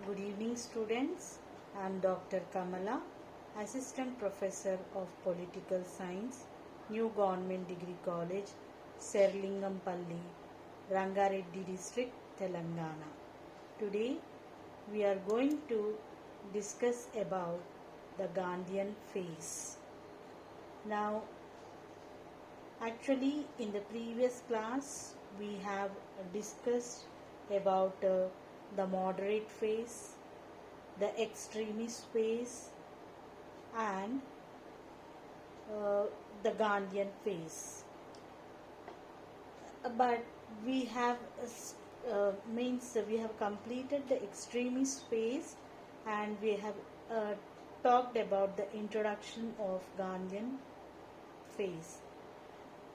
Good evening, students. I am Dr. Kamala, Assistant Professor of Political Science, New Government Degree College, Serlingampalli, Rangareddy District, Telangana. Today, we are going to discuss about the Gandhian phase. Now, actually, in the previous class, we have discussed about the moderate phase, the extremist phase, and the Gandhian phase. But we have we have completed the extremist phase, and we have talked about the introduction of Gandhian phase.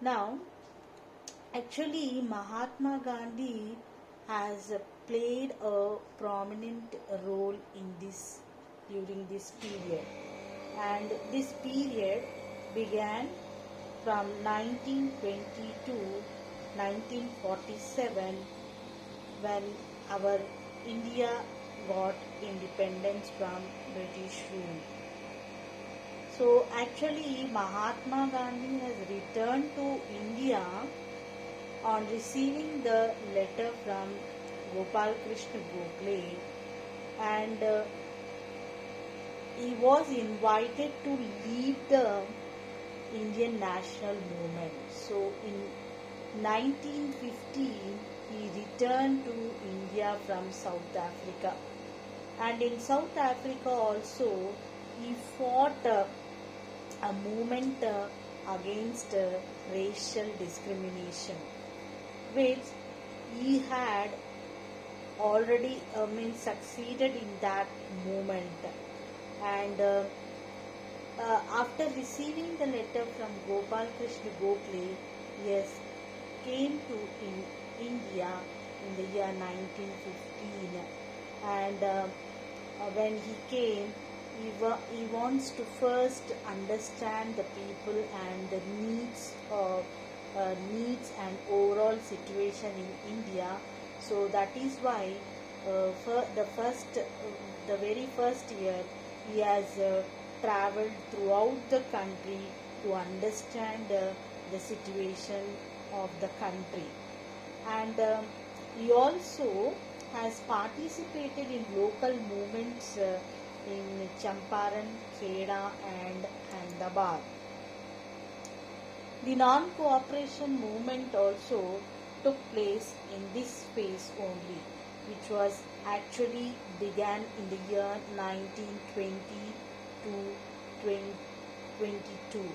Now, actually, Mahatma Gandhi has played a prominent role in this during this period, and this period began from 1920 to 1947 when our India got independence from British rule. So actually Mahatma Gandhi has returned to India on receiving the letter from Gopal Krishna Gokhale, and he was invited to lead the Indian national movement. So in 1915 he returned to India from South Africa, and in South Africa also he fought a movement against racial discrimination, which he had already succeeded in that movement. And after receiving the letter from Gopal Krishna Gokhale, he came to India in the year 1915, and when he came, he wants to first understand the people and the needs and overall situation in India. So that is why for the very first year he has travelled throughout the country to understand the situation of the country, and he also has participated in local movements in Champaran, Kheda and Ahmedabad. The non-cooperation movement also took place in this phase only, which was actually began in the year 1920 to 2022,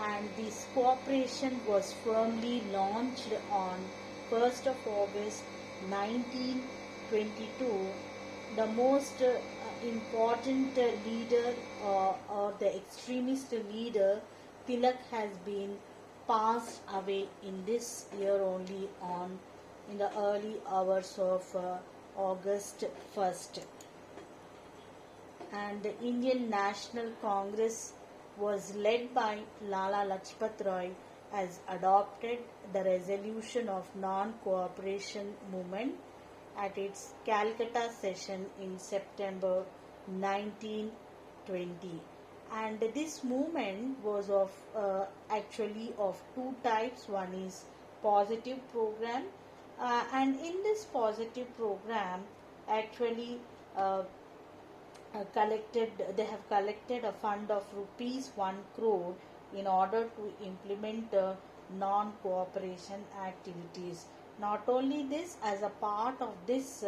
and this cooperation was firmly launched on 1st of August 1922. The most important leader or the extremist leader Tilak has been passed away in this year only in the early hours of August 1st. And the Indian National Congress was led by Lala Lajpat Rai has adopted the resolution of non-cooperation movement at its Calcutta session in September 1920. And this movement was actually of two types. One is positive program, and in this positive program actually they have collected a fund of rupees 1 crore in order to implement non-cooperation activities. Not only this, as a part of this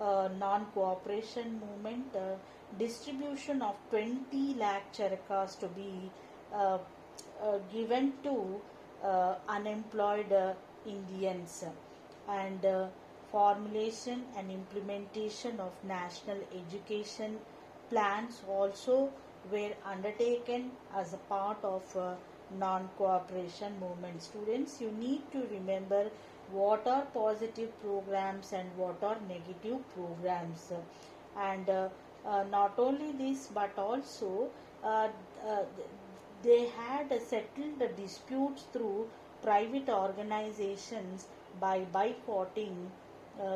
non-cooperation movement, distribution of 20 lakh charakas to be given to unemployed Indians, and formulation and implementation of national education plans also were undertaken as a part of non-cooperation movement. Students, you need to remember what are positive programs and what are negative programs, and not only this but also they had settled the disputes through private organizations by boycotting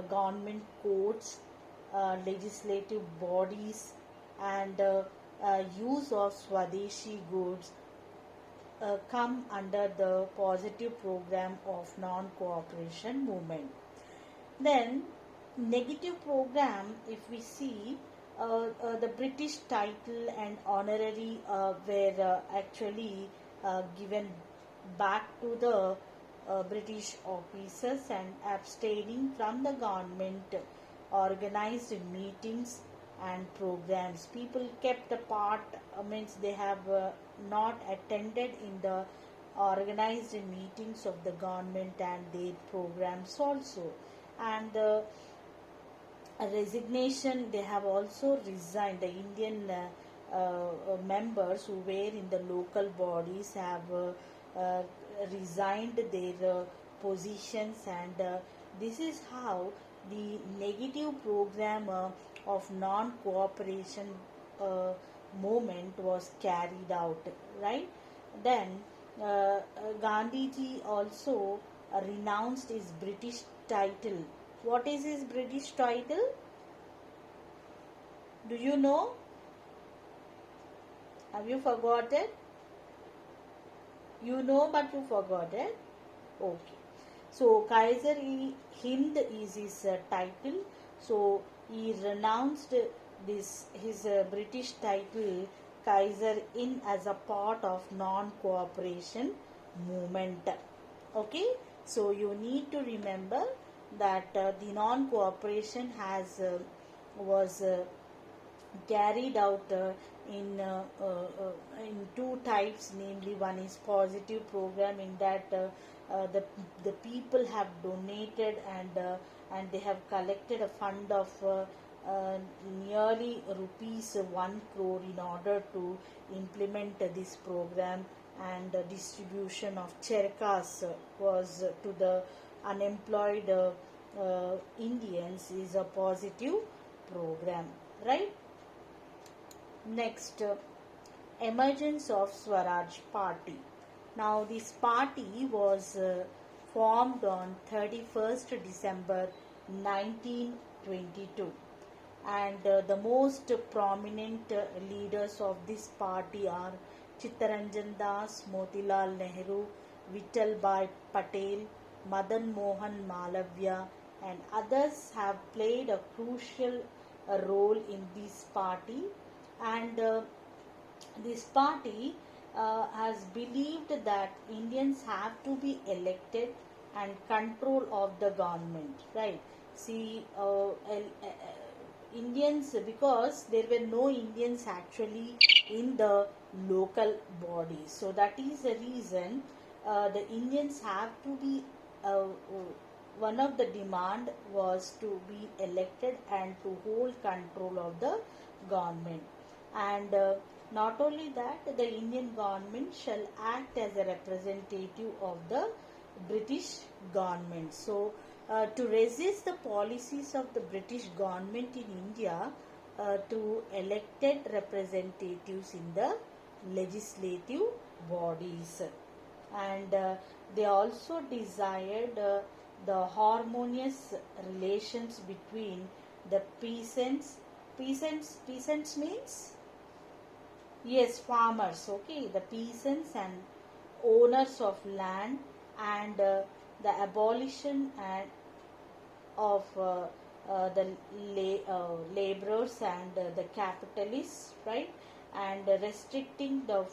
government courts legislative bodies, and use of Swadeshi goods come under the positive program of non-cooperation movement. Then, negative program, if we see, the British title and honorary were actually given back to the British officers, and abstaining from the government organized meetings and programs. People kept apart, means they have not attended in the organized meetings of the government and their programs also. And the resignation, they have also resigned. The Indian members who were in the local bodies have resigned their positions, and this is how the negative program of non-cooperation movement was carried out, right? Then Gandhiji also renounced his British title. What is his British title? Do you know? Have you forgotten? You know, but you forgot it. Okay. So Kaiser Hind is his title. So he renounced this his British title Kaiser Hind as a part of non-cooperation movement. Okay. So you need to remember that the non-cooperation has was carried out in two types, namely one is positive program, in that the people have donated, and they have collected a fund of nearly rupees 1 crore in order to implement this program, and distribution of cherkas was to the unemployed Indians is a positive program, right? Next, emergence of Swaraj Party. Now, this party was formed on 31st December 1922, and the most prominent leaders of this party are Chittaranjan Das, Motilal Nehru, Vittal Bhai Patel, Madan Mohan Malavya, and others have played a crucial role in this party. And this party has believed that Indians have to be elected and control of the government, right? See, Indians, because there were no Indians actually in the local bodies, so that is the reason the Indians have to be one of the demand was to be elected and to hold control of the government. And not only that, the Indian government shall act as a representative of the British government. So to resist the policies of the British government in India, to elected representatives in the legislative bodies, and they also desired the harmonious relations between the peasants means, yes, farmers, okay, the peasants and owners of land, and the abolition and of the laborers and the capitalists, right? And restricting the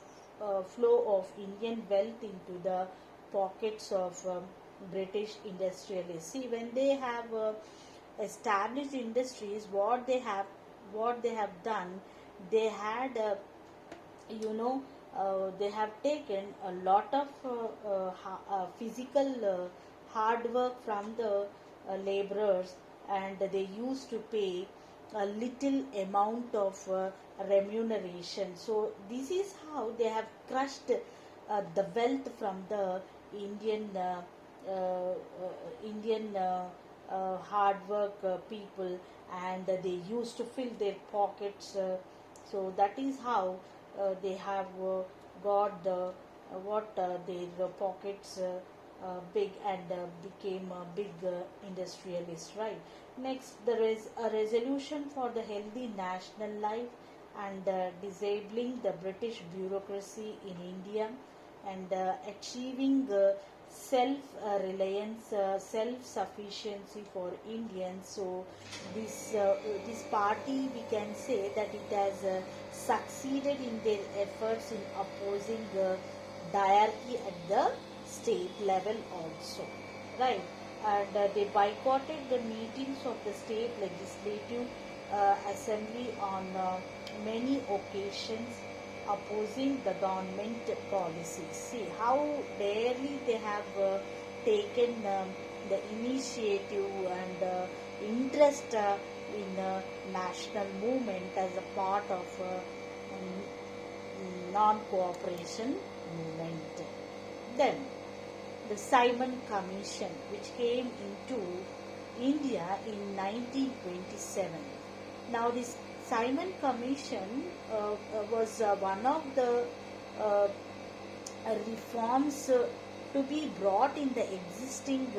flow of Indian wealth into the pockets of British industrialists. See, when they have established industries, what they have done, they had they have taken a lot of physical hard work from the laborers, and they used to pay a little amount of remuneration. So this is how they have crushed the wealth from the Indian hard work people, and they used to fill their pockets. So that is how they have got the what their pockets big and became a big industrialist, right? Next, there is a resolution for the healthy national life and disabling the British bureaucracy in India and achieving self-reliance, self-sufficiency for Indians. So this party, we can say that it has succeeded in their efforts in opposing diarchy at the state level also, right? And they boycotted the meetings of the state legislative assembly on many occasions, opposing the government policies. See how barely they have taken the initiative and interest in national movement as a part of non-cooperation movement. Then the Simon Commission, which came into India in 1927. Now this Simon Commission was one of the uh, reforms to be brought in the existing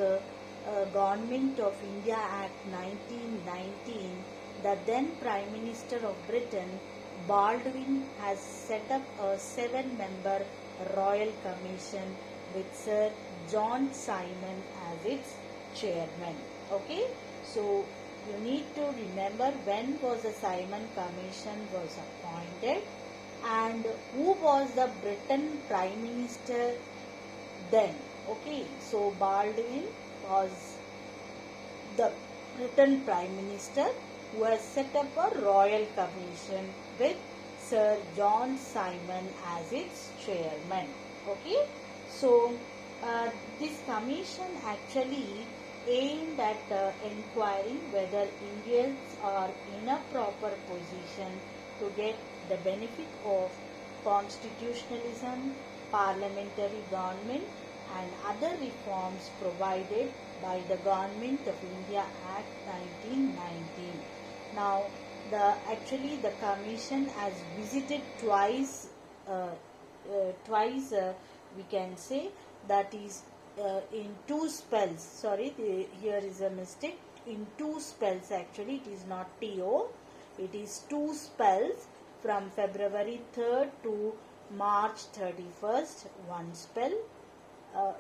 Government of India Act 1919. The then Prime Minister of Britain, Baldwin, has set up a 7-member Royal Commission with Sir John Simon as its chairman. Okay, so you need to remember when was the Simon Commission was appointed and who was the Britain Prime Minister then. Okay, so Baldwin was the Britain Prime Minister who has set up a Royal Commission with Sir John Simon as its chairman. Okay, so this commission actually aimed at inquiring whether Indians are in a proper position to get the benefit of constitutionalism, parliamentary government and other reforms provided by the Government of India Act 1919. Now, the commission has visited twice. We can say that is in two spells. Sorry, here is a mistake. In two spells actually, it is not TO. It is two spells from February 3rd to March 31st. One spell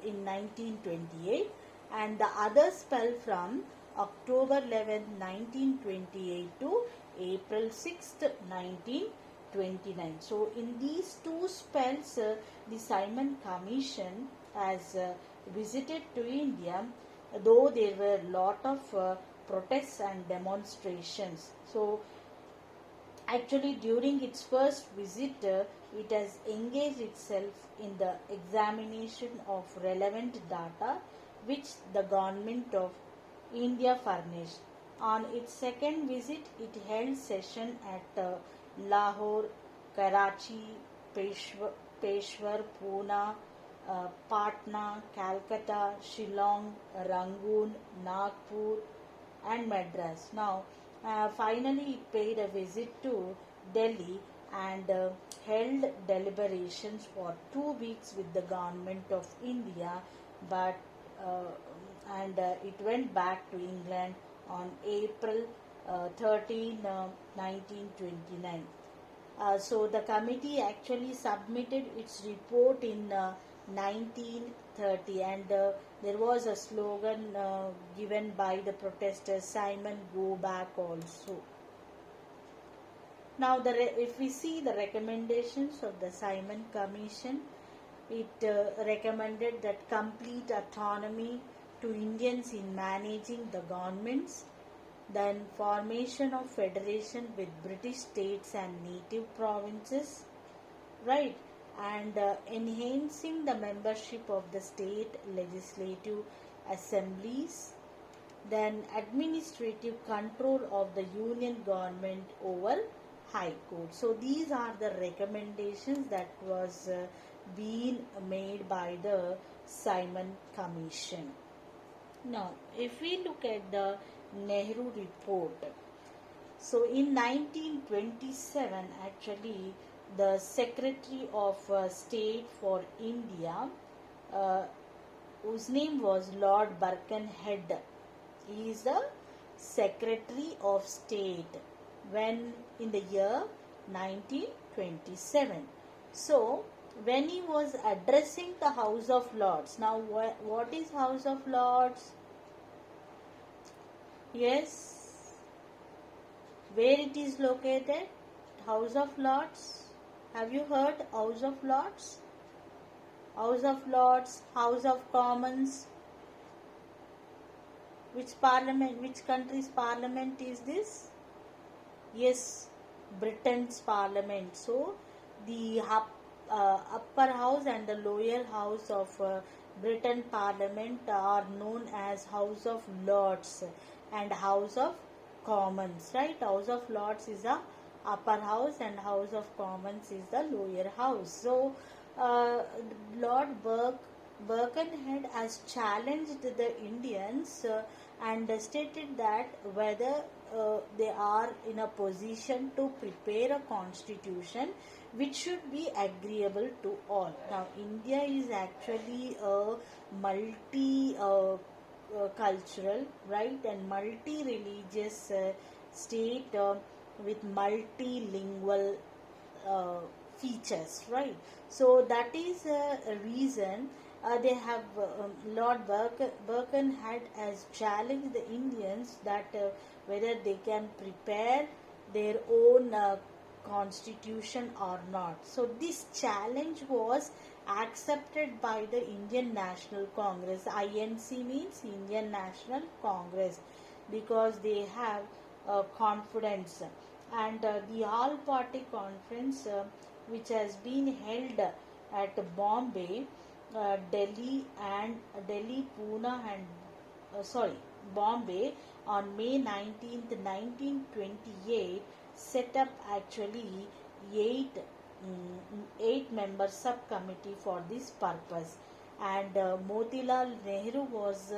in 1928 and the other spell from October 11th, 1928 to April 6th, 1929. So in these two spells, the Simon Commission has visited to India, though there were a lot of protests and demonstrations. So actually during its first visit, it has engaged itself in the examination of relevant data which the Government of India furnished. On its second visit, it held session at Lahore, Karachi, Peshawar, Pune, Patna, Calcutta, Shillong, Rangoon, Nagpur and Madras. Now, finally it paid a visit to Delhi and held deliberations for 2 weeks with the Government of India, but it went back to England on April 13, 1929. So the committee actually submitted its report in 1930 and there was a slogan given by the protesters, Simon go back also. Now if we see the recommendations of the Simon Commission, it recommended that complete autonomy to Indians in managing the governments, then formation of federation with British states and native provinces, right, and enhancing the membership of the state legislative assemblies, then administrative control of the union government over High Court. So these are the recommendations that was being made by the Simon Commission. Now, if we look at the Nehru report, so in 1927, actually, the Secretary of State for India whose name was Lord Birkenhead. He is the Secretary of State when in the year 1927. So, when he was addressing the House of Lords, now what is House of Lords? Yes, where it is located? House of Lords. Have you heard House of Lords? House of Lords, House of Commons. Which parliament, which country's parliament is this? Yes, Britain's parliament. So, the upper house and the lower house of Britain parliament are known as House of Lords and House of Commons, right? House of Lords is the upper house and House of Commons is the lower house. So, Lord Birkenhead has challenged the Indians and stated that whether they are in a position to prepare a constitution which should be agreeable to all. Now, India is actually a multi-cultural, right, and multi-religious state with multilingual features, right? So that is a reason they have Lord Birkenhead has challenged the Indians that whether they can prepare their own constitution or not. So this challenge was accepted by the Indian National Congress. INC means Indian National Congress, because they have confidence, and the all party conference which has been held at Bombay, Delhi, Pune and Bombay on May 19th, 1928, set up actually eight member subcommittee for this purpose, and Motilal Nehru was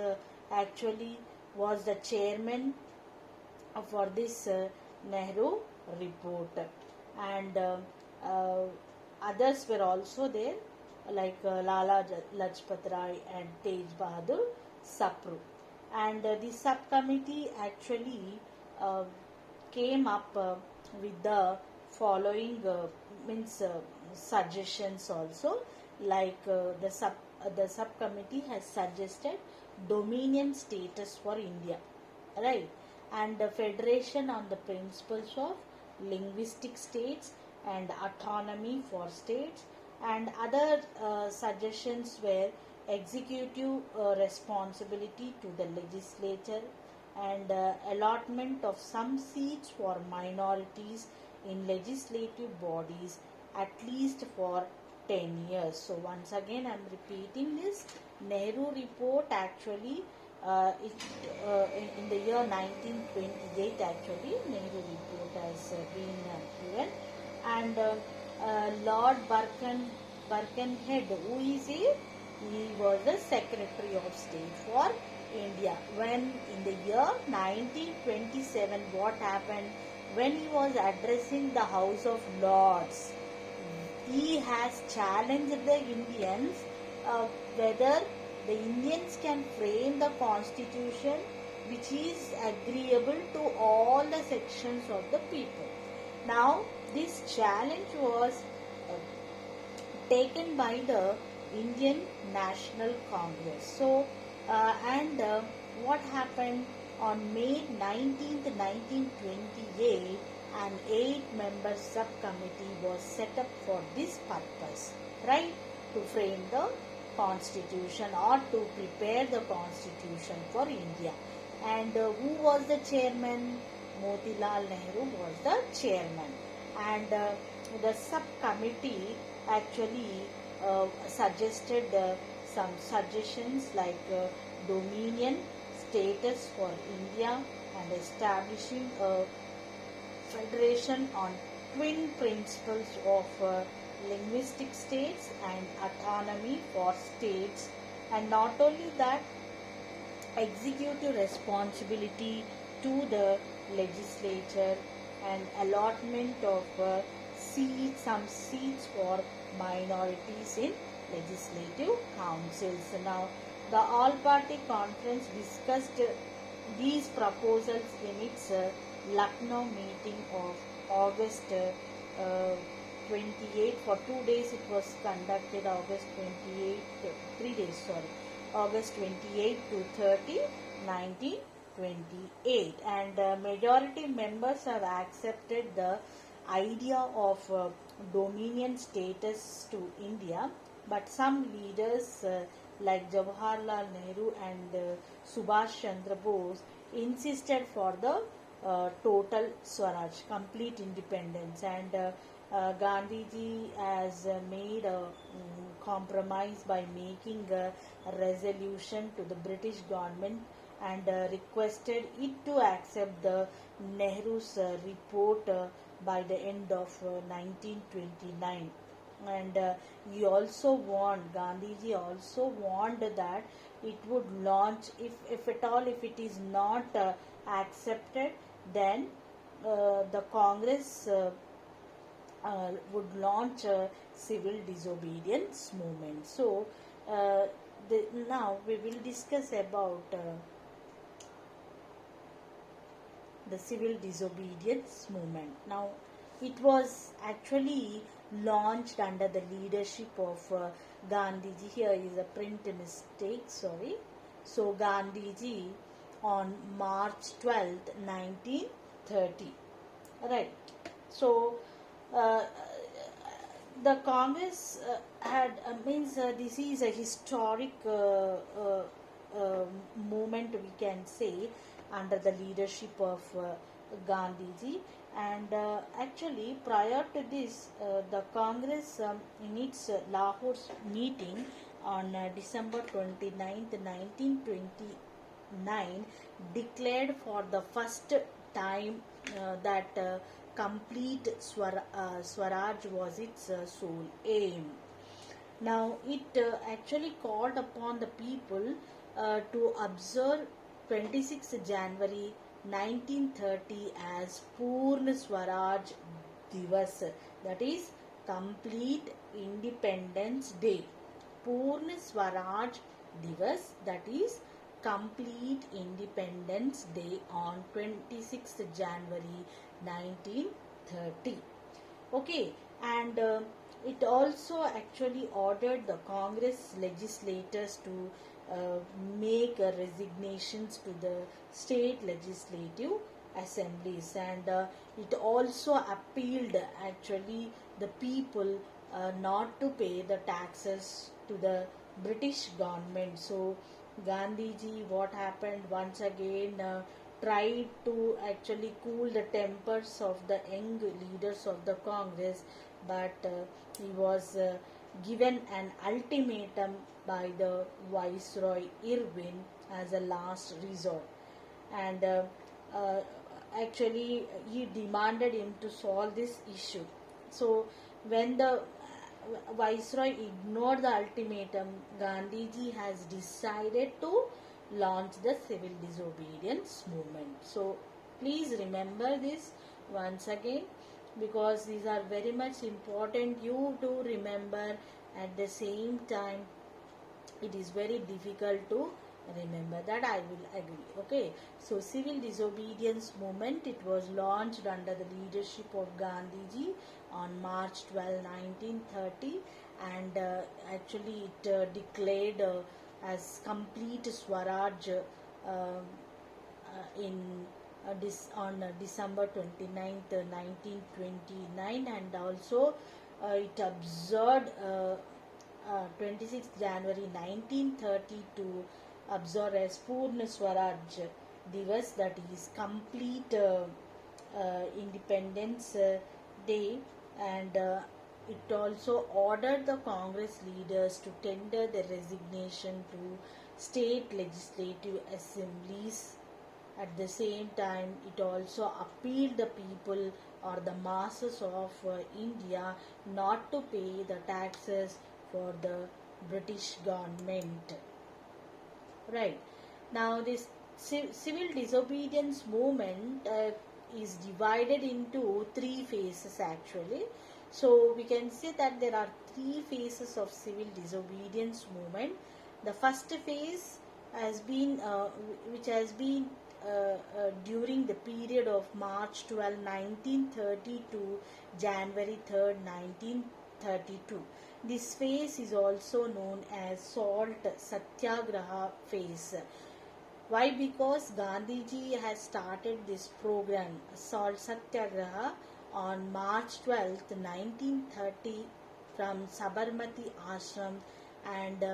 was the chairman for this Nehru report, and others were also there, like Lala Lajpat Rai and Tej Bahadur Sapru. And the subcommittee actually came up with the following suggestions also, like the subcommittee has suggested dominion status for India, right, and the federation on the principles of linguistic states and autonomy for states, and other suggestions were executive responsibility to the legislature, and allotment of some seats for minorities in legislative bodies at least for 10 years. So once again I am repeating this. Nehru report actually in the year 1928 actually Nehru report has been given, and Lord Birkenhead, who is he? He was the Secretary of State for India. When in the year 1927, what happened? When he was addressing the House of Lords, he has challenged the Indians whether the Indians can frame the constitution which is agreeable to all the sections of the people. Now, this challenge was taken by the Indian National Congress. So, what happened on May 19th, 1928, an 8-member subcommittee was set up for this purpose, right, to frame the constitution or to prepare the constitution for India. And who was the chairman? Motilal Nehru was the chairman, and the subcommittee actually suggested some suggestions like dominion status for India and establishing a federation on twin principles of linguistic states and autonomy for states, and not only that, executive responsibility to the legislature and allotment of some seats for minorities in legislative councils. Now, The all-party conference discussed these proposals in its Lucknow meeting of August 28. For 2 days it was conducted, August 28, 3 days, sorry, August 28 to 30, 1928. And majority members have accepted the idea of dominion status to India, but some leaders like Jawaharlal Nehru and Subhash Chandra Bose insisted for the total Swaraj, complete independence, and Gandhiji has made a compromise by making a resolution to the British government and requested it to accept the Nehru's report by the end of 1929. And he also warned, Gandhiji also warned that it would launch, if at all, if it is not accepted, then the Congress would launch a civil disobedience movement. So now we will discuss about the civil disobedience movement. Now, it was actually launched under the leadership of Gandhiji. Here is a print mistake, sorry. So, Gandhiji on March 12th, 1930. Right. So, the Congress had this is a historic movement, we can say, under the leadership of Gandhiji. And actually prior to this, the Congress in its Lahore meeting on December 29th, 1929 declared for the first time that complete Swaraj was its sole aim. Now it actually called upon the people to observe 26th January 1930 as Purna Swaraj Divas, that is Complete Independence Day. Purna Swaraj Divas, that is Complete Independence Day on 26th January 1930. Okay, and it also actually ordered the Congress legislators to make resignations to the state legislative assemblies, and it also appealed actually the people not to pay the taxes to the British government. So Gandhiji, what happened, once again tried to actually cool the tempers of the young leaders of the Congress, but he was given an ultimatum by the Viceroy Irwin as a last resort, and actually he demanded him to solve this issue. So when the Viceroy ignored the ultimatum, Gandhiji has decided to launch the civil disobedience movement. So please remember this once again, because these are very much important you to remember. At the same time, it is very difficult to remember, that I will agree. Okay, so civil disobedience movement, it was launched under the leadership of Gandhiji on March 12, 1930, and actually it declared as complete Swaraj on December 29th, 1929, and also it observed 26th January 1930 to observe as Purna Swaraj Divas, that is complete Independence Day, and it also ordered the Congress leaders to tender their resignation to state legislative assemblies. At the same time, it also appealed the people or the masses of India not to pay the taxes for the British government. Right. Now this civil disobedience movement is divided into three phases actually. So we can say that there are three phases of civil disobedience movement. The first phase has been which has been during the period of March 12, 1930 to January 3rd, 1932. This phase is also known as Salt Satyagraha phase. Why? Because Gandhiji has started this program, Salt Satyagraha, on March 12th, 1930 from Sabarmati Ashram, and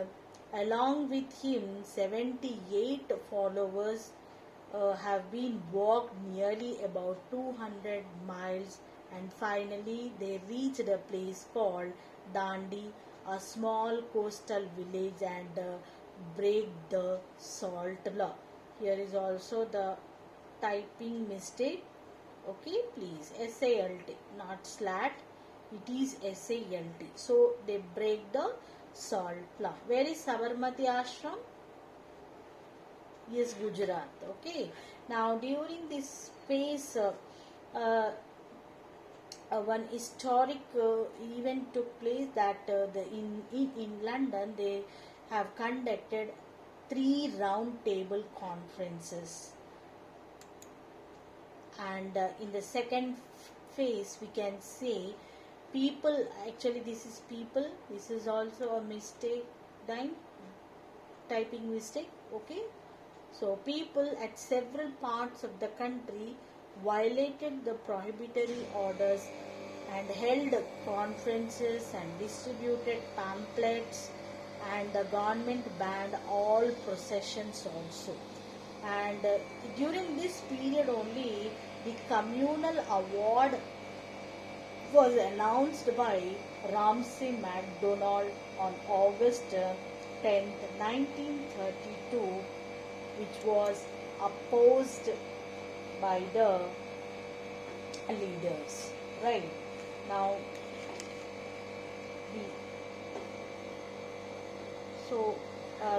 along with him 78 followers have been walked nearly about 200 miles, and finally they reached a place called Dandi, a small coastal village, and break the salt law. Here is also the typing mistake. Okay, please, SALT, not slat, it is SALT. So they break the salt law. Where is Sabarmati Ashram? Yes, Gujarat. Okay. Now during this phase, uh, one historic event took place, that in London they have conducted 3 round table conferences, and in the second phase we can say people, actually this is people, this is also a mistake, typing mistake. Okay, so people at several parts of the country violated the prohibitory orders and held conferences and distributed pamphlets, and the government banned all processions also. And during this period only, the communal award was announced by Ramsay MacDonald on August 10th, 1932, which was opposed by the leaders. Right. Now,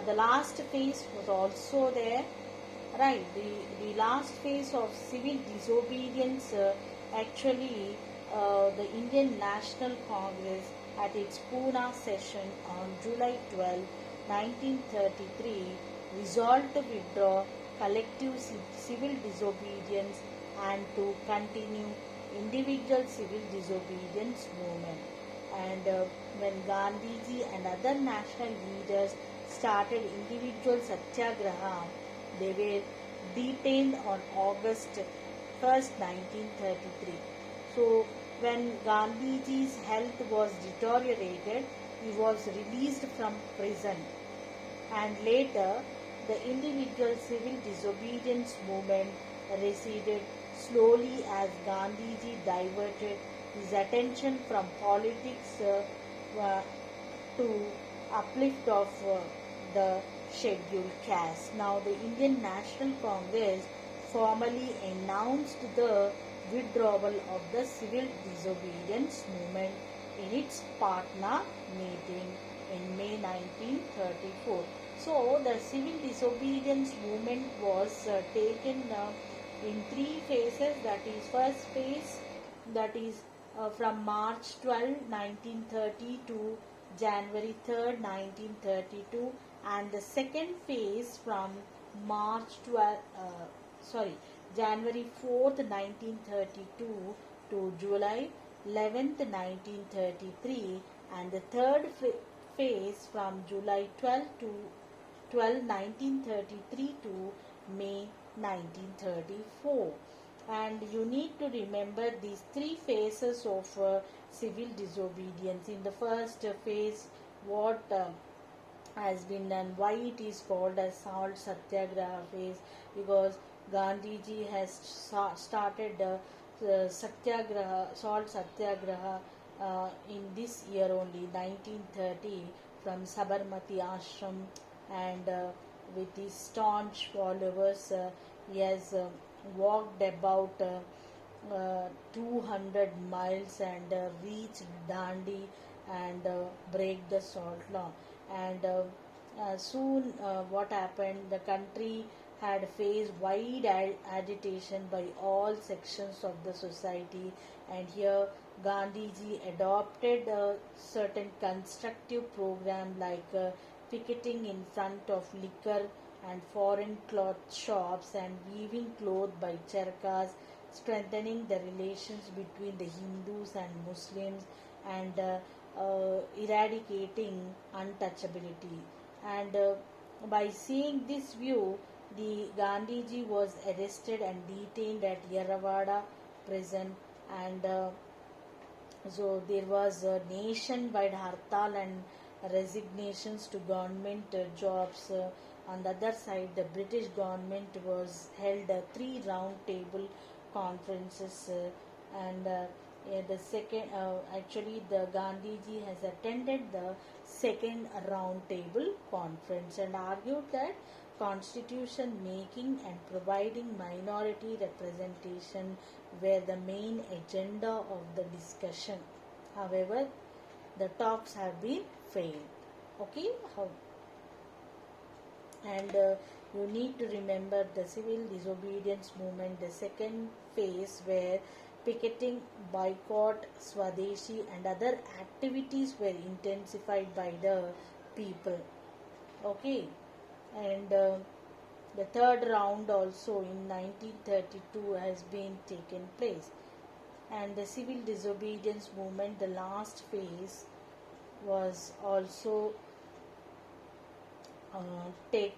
the last phase was also there. Right. The last phase of civil disobedience, actually the Indian National Congress at its Pune session on July 12, 1933 resolved to withdraw collective civil disobedience and to continue individual civil disobedience movement. And when Gandhiji and other national leaders started individual satyagraha, they were detained on August 1st, 1933. So when Gandhiji's health was deteriorated, he was released from prison, and later the individual civil disobedience movement receded slowly as Gandhiji diverted his attention from politics to uplift of the scheduled caste. Now the Indian National Congress formally announced the withdrawal of the civil disobedience movement in its Patna meeting in May 1934. So the civil disobedience movement was taken in 3 phases. That is, first phase, that is from March 12, 1930 to January 3rd, 1932, and the second phase from January 4th, 1932 to July 11th, 1933, and the third phase from July 1933 to May 1934. And you need to remember these 3 phases of civil disobedience. In the first phase, what has been done, why it is called as Salt Satyagraha phase, because Gandhiji has started Satyagraha, Salt Satyagraha in this year only, 1930, from Sabarmati Ashram, and with his staunch followers, he has walked about 200 miles and reached Dandi and break the salt law. And soon what happened, the country had faced wide agitation by all sections of the society, and here Gandhiji adopted a certain constructive program like picketing in front of liquor and foreign cloth shops and weaving cloth by charkas, strengthening the relations between the Hindus and Muslims, and eradicating untouchability. And by seeing this view, the Gandhiji was arrested and detained at Yerawada prison, and so there was a nationwide hartal and resignations to government jobs. On the other side, the British government was held three round table conferences, and the second actually the Gandhiji has attended the second round table conference and argued that constitution making and providing minority representation were the main agenda of the discussion. However, the talks have been failed. Okay, and you need to remember the civil disobedience movement, the second phase, where picketing, boycott, Swadeshi and other activities were intensified by the people. Okay, and the third round also in 1932 has been taken place. And the civil disobedience movement, the last phase, was also take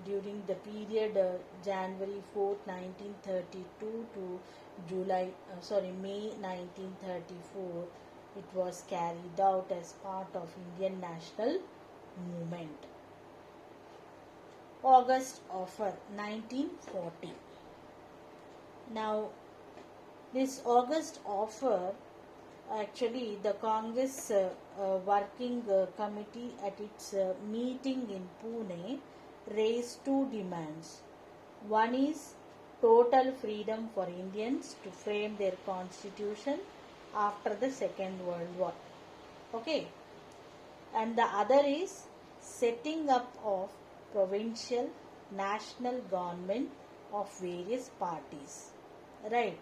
during the period January 4th, 1932 to May 1934. It was carried out as part of Indian national movement. August offer 1940. Now, this August offer, actually the Congress working committee at its meeting in Pune raised two demands. One is total freedom for Indians to frame their constitution after the Second World War. Okay. And the other is setting up of provincial national government of various parties. Right.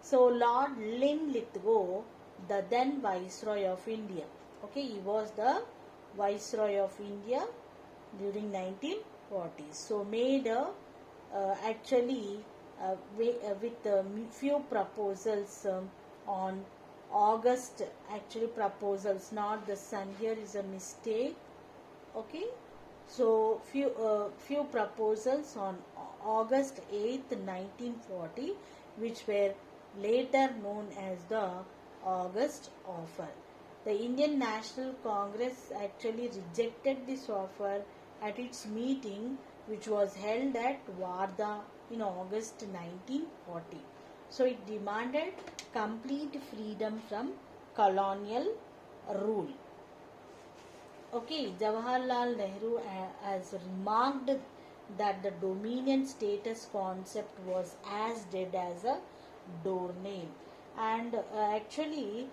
So Lord Linlithgow, the then Viceroy of India, okay, he was the Viceroy of India during 1940s. So made with few proposals on August, actually proposals, not the sun here is a mistake. Okay, so few proposals on August 8th, 1940, which were later known as the August offer. The Indian National Congress actually rejected this offer at its meeting, which was held at Wardha in August 1940. So it demanded complete freedom from colonial rule. Okay, Jawaharlal Nehru has remarked that the dominion status concept was as dead as a doornail, and actually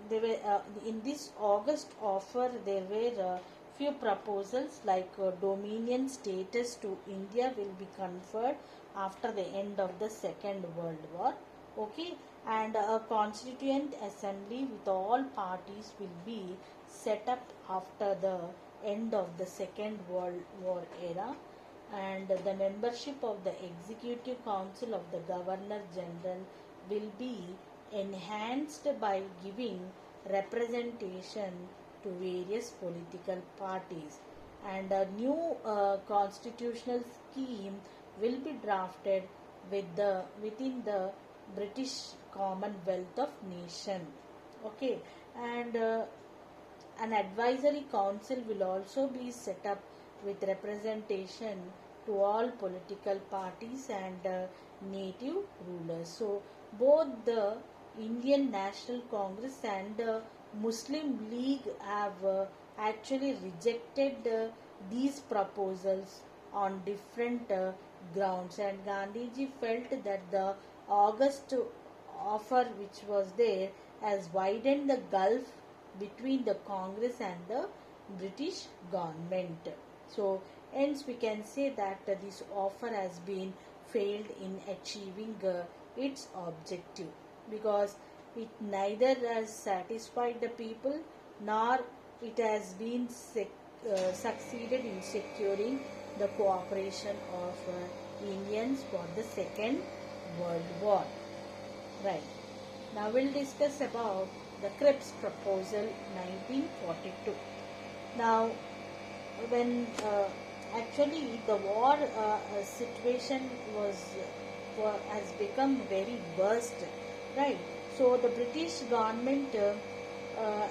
they were in this August offer. There were few proposals like dominion status to India will be conferred after the end of the Second World War. Okay, and a constituent assembly with all parties will be set up after the end of the Second World War era, and the membership of the Executive Council of the Governor General will be enhanced by giving representation to various political parties, and a new constitutional scheme will be drafted within the British Commonwealth of Nation. Okay, and an advisory council will also be set up with representation to all political parties and native rulers. So both the Indian National Congress and Muslim League have actually rejected these proposals on different grounds, and Gandhiji felt that the August offer which was there has widened the gulf between the Congress and the British government. So hence we can say that this offer has been failed in achieving its objective, because it neither has satisfied the people nor it has been succeeded in securing the cooperation of Indians for the Second World War. Right. Now we'll discuss about the Cripps Proposal 1942. Now, when actually the war situation has become very worst, right? So the British government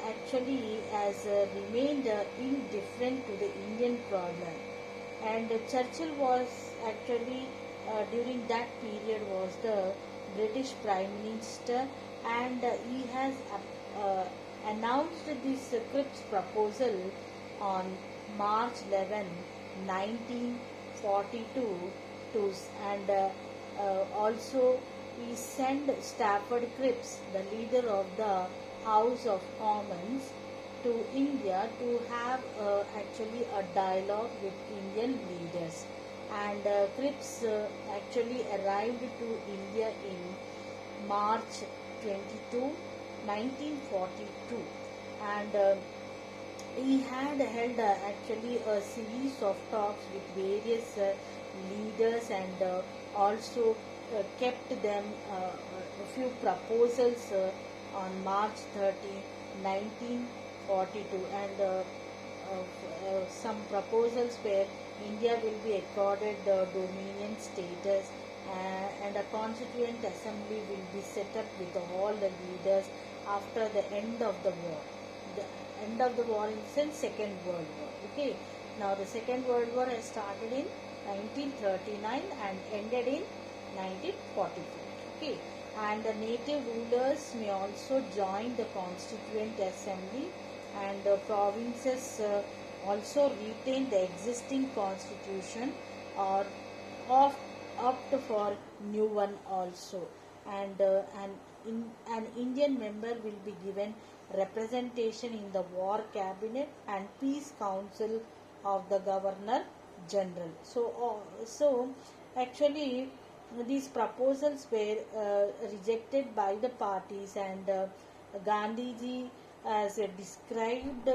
actually has remained indifferent to the Indian problem, and Churchill was actually during that period was the British Prime Minister, and he has uh, announced this Cripps proposal on March 11, 1942, to, and also he sent Stafford Cripps, the leader of the House of Commons, to India to have actually a dialogue with Indian leaders. And Cripps actually arrived to India in March 22, 1942, and he had held actually a series of talks with various leaders, and also kept them a few proposals on March 30, 1942, and some proposals where India will be accorded the Dominion status, and a constituent assembly will be set up with all the leaders after the end of the war. The end of the war in the sense Second World War. Okay. Now the Second World War has started in 1939 and ended in 1944. Okay. And the native rulers may also join the Constituent Assembly, and the provinces also retain the existing constitution or opt for new one also, and an Indian member will be given representation in the War Cabinet and Peace Council of the Governor General. So actually these proposals were rejected by the parties, and Gandhiji has described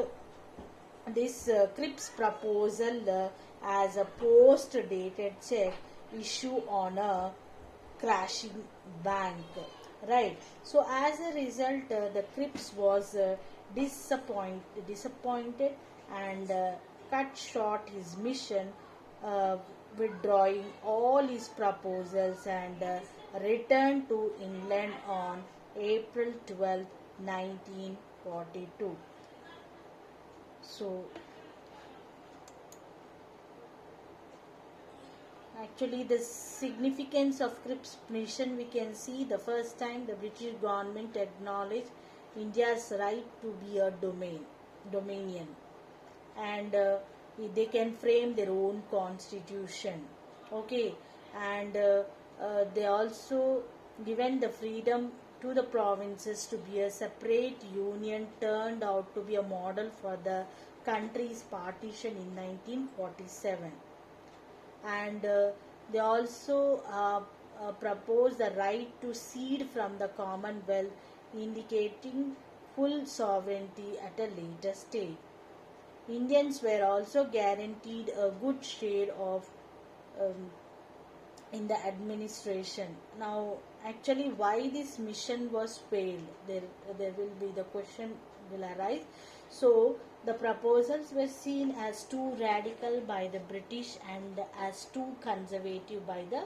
this Cripps proposal as a post-dated check issue on a crashing bank, right? So as a result, the Cripps was disappointed, and cut short his mission, uh, withdrawing all his proposals, and returned to England on April 12, 1942. So actually the significance of Cripps mission, we can see the first time the British government acknowledged India's right to be a dominion, and they can frame their own constitution. Okay. And they also given the freedom to the provinces to be a separate union, turned out to be a model for the country's partition in 1947. And they also proposed the right to cede from the Commonwealth, indicating full sovereignty at a later stage. Indians were also guaranteed a good share of um, in the administration. Now, actually, why this mission was failed? There will be the question will arise. So, the proposals were seen as too radical by the British and as too conservative by the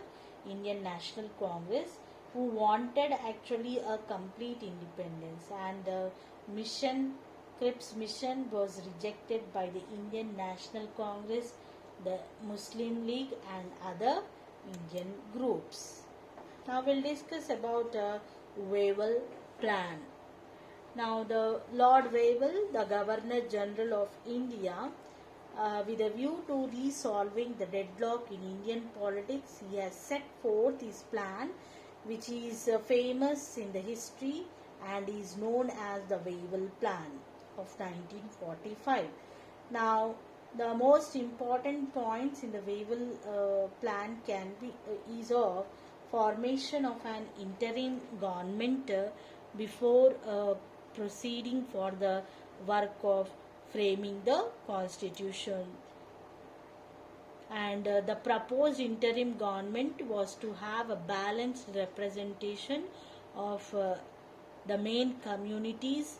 Indian National Congress, who wanted actually a complete independence. And the mission, Cripps mission, was rejected by the Indian National Congress, the Muslim League, and other Indian groups. Now we'll discuss about Wavell Plan. Now the Lord Wavell, the Governor General of India, with a view to resolving the deadlock in Indian politics, he has set forth his plan, which is famous in the history and is known as the Wavell Plan of 1945. Now, the most important points in the Wavell plan can be is of formation of an interim government before proceeding for the work of framing the constitution. And the proposed interim government was to have a balanced representation of the main communities,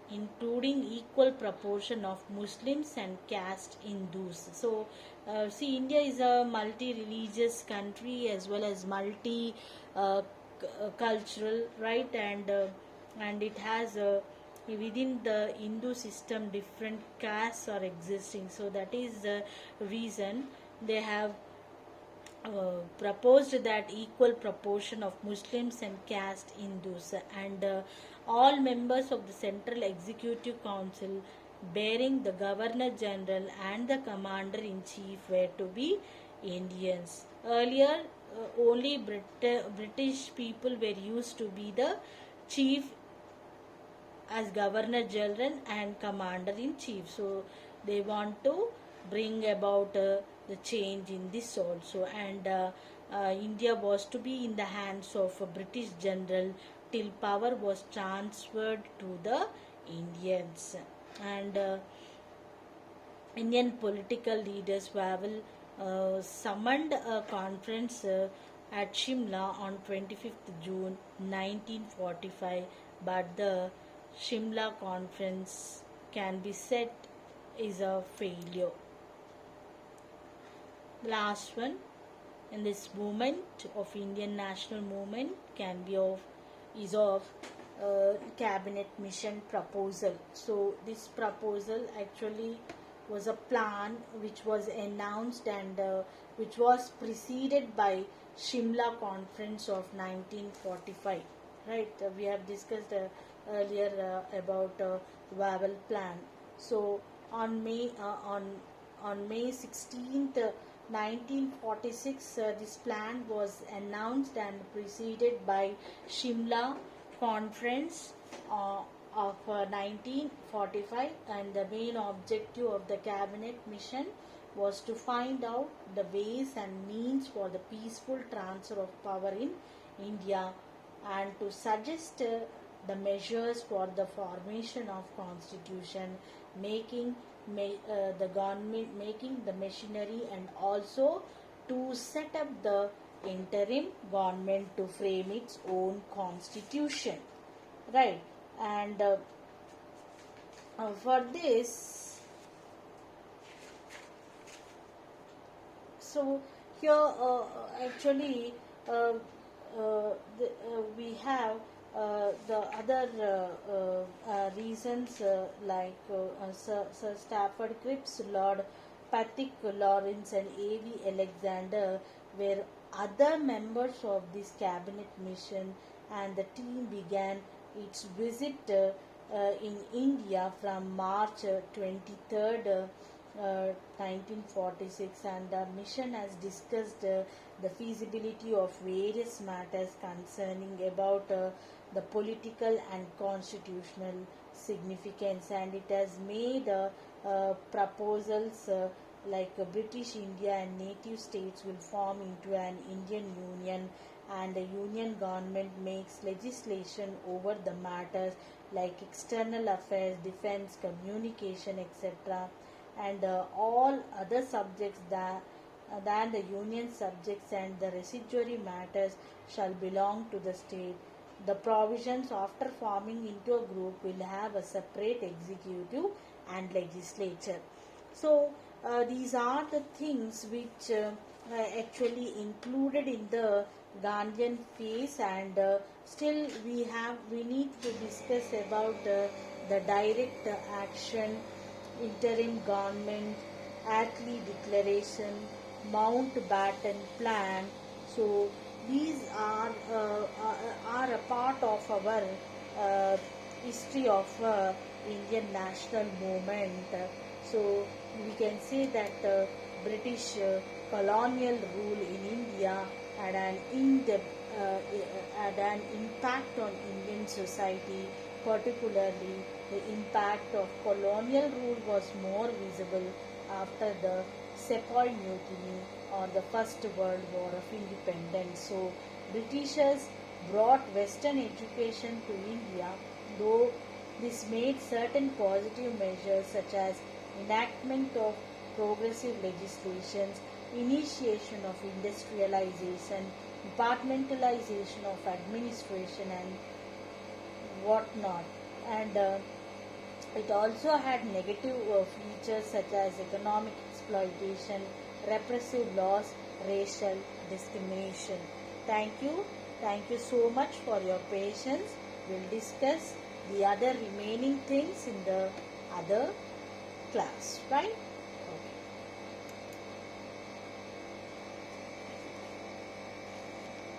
including equal proportion of Muslims and caste Hindus. So see, India is a multi-religious country as well as multi cultural, right? And it has within the Hindu system different castes are existing. So that is the reason they have proposed that equal proportion of Muslims and caste Hindus, and all members of the Central Executive Council bearing the Governor General and the Commander in Chief were to be Indians. Earlier, only British people were used to be the chief as Governor General and Commander in Chief. So they want to bring about the change in this also, and India was to be in the hands of a British general till power was transferred to the Indians. And Indian political leaders Wavell summoned a conference at Shimla on 25th June 1945, but the Shimla conference can be said is a failure. The last one in this movement of Indian national movement can be of is of cabinet mission proposal. So this proposal actually was a plan which was announced and which was preceded by Shimla conference of 1945. Right, we have discussed earlier about Wavell plan. So on May 16th 1946 this plan was announced and preceded by Shimla conference of 1945, and the main objective of the cabinet mission was to find out the ways and means for the peaceful transfer of power in India, and to suggest the measures for the formation of constitution, making the government, making the machinery, and also to set up the interim government to frame its own constitution, right? And for this, so here actually we have the other reasons like Sir Stafford Cripps, Lord Patrick Lawrence, and A.V. Alexander were other members of this cabinet mission, and the team began its visit in India from March 23rd 1946, and the mission has discussed the feasibility of various matters concerning about the political and constitutional significance, and it has made proposals like British India and native states will form into an Indian Union, and the Union government makes legislation over the matters like external affairs, defense, communication, etc., and all other subjects than the Union subjects, and the residuary matters shall belong to the state. The provisions after forming into a group will have a separate executive and legislature. So these are the things which actually included in the Gandhian phase, and still we need to discuss about the direct action, interim government, Attlee Declaration, Mountbatten Plan. So these are a part of our history of Indian national movement. So we can say that British colonial rule in India had had an impact on Indian society. Particularly, the impact of colonial rule was more visible after the Sepoy Mutiny or the First World War of Independence. So, Britishers brought Western education to India, though this made certain positive measures such as enactment of progressive legislations, initiation of industrialization, departmentalization of administration and whatnot. And it also had negative features such as economic exploitation, repressive laws, racial discrimination. Thank you. Thank you so much for your patience. We'll discuss the other remaining things in the other class, right?